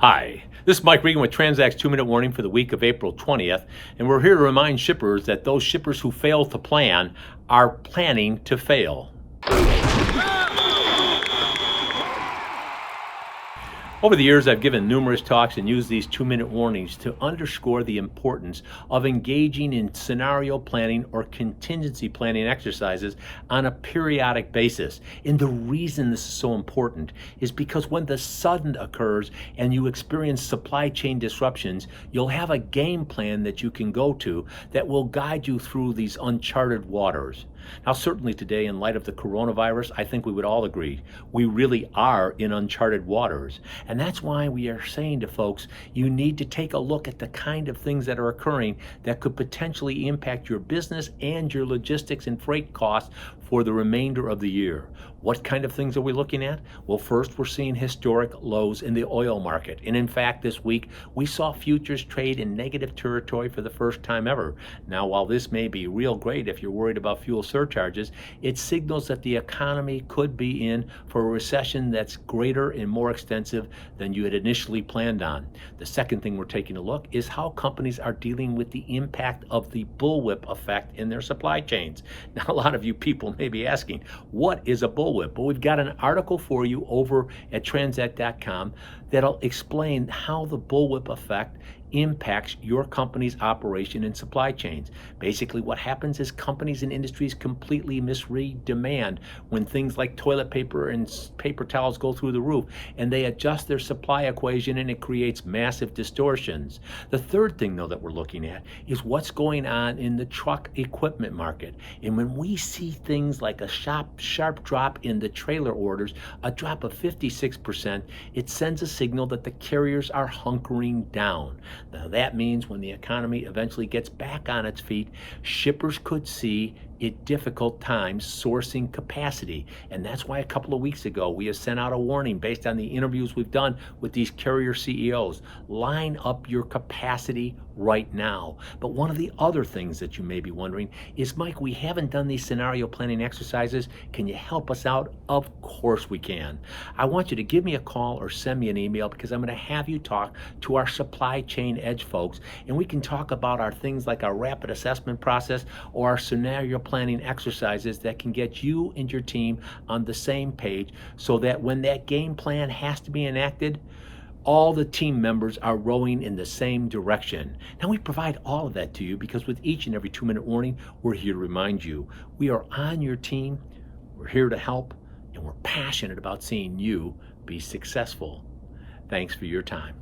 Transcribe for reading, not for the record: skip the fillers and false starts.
Hi, this is Mike Regan with TranzAct's 2-minute warning for the week of April 20th, and we're here to remind shippers that those shippers who fail to plan are planning to fail. Over the years, I've given numerous talks and used these 2-minute warnings to underscore the importance of engaging in scenario planning or contingency planning exercises on a periodic basis. And the reason this is so important is because when the sudden occurs and you experience supply chain disruptions, you'll have a game plan that you can go to that will guide you through these uncharted waters. Now, certainly today, in light of the coronavirus, I think we would all agree we really are in uncharted waters. And that's why we are saying to folks, you need to take a look at the kind of things that are occurring that could potentially impact your business and your logistics and freight costs for the remainder of the year. What kind of things are we looking at? Well, first, we're seeing historic lows in the oil market. And in fact, this week, we saw futures trade in negative territory for the first time ever. Now, while this may be real great if you're worried about fuel surcharges, it signals that the economy could be in for a recession that's greater and more extensive than you had initially planned on. The second thing we're taking a look is how companies are dealing with the impact of the bullwhip effect in their supply chains. Now, a lot of you people may be asking, what is a bullwhip? Well, we've got an article for you over at TranzAct.com that'll explain how the bullwhip effect impacts your company's operation and supply chains. Basically, what happens is companies and industries completely misread demand when things like toilet paper and paper towels go through the roof, and they adjust their supply equation, and it creates massive distortions. The third thing, though, that we're looking at is what's going on in the truck equipment market. And when we see things like a sharp drop in the trailer orders, a drop of 56%, it sends a signal that the carriers are hunkering down. Now, that means when the economy eventually gets back on its feet, shippers could see it difficult times sourcing capacity. And that's why a couple of weeks ago, we have sent out a warning based on the interviews we've done with these carrier CEOs. Line up your capacity right now. But one of the other things that you may be wondering is, Mike, we haven't done these scenario planning exercises. Can you help us out? Of course we can. I want you to give me a call or send me an email, because I'm going to have you talk to our supply chain edge folks, and we can talk about our things like our rapid assessment process or our scenario planning exercises that can get you and your team on the same page, so that when that game plan has to be enacted, all the team members are rowing in the same direction. Now, we provide all of that to you because with each and every 2-minute warning, we're here to remind you we are on your team, we're here to help, and we're passionate about seeing you be successful. Thanks for your time.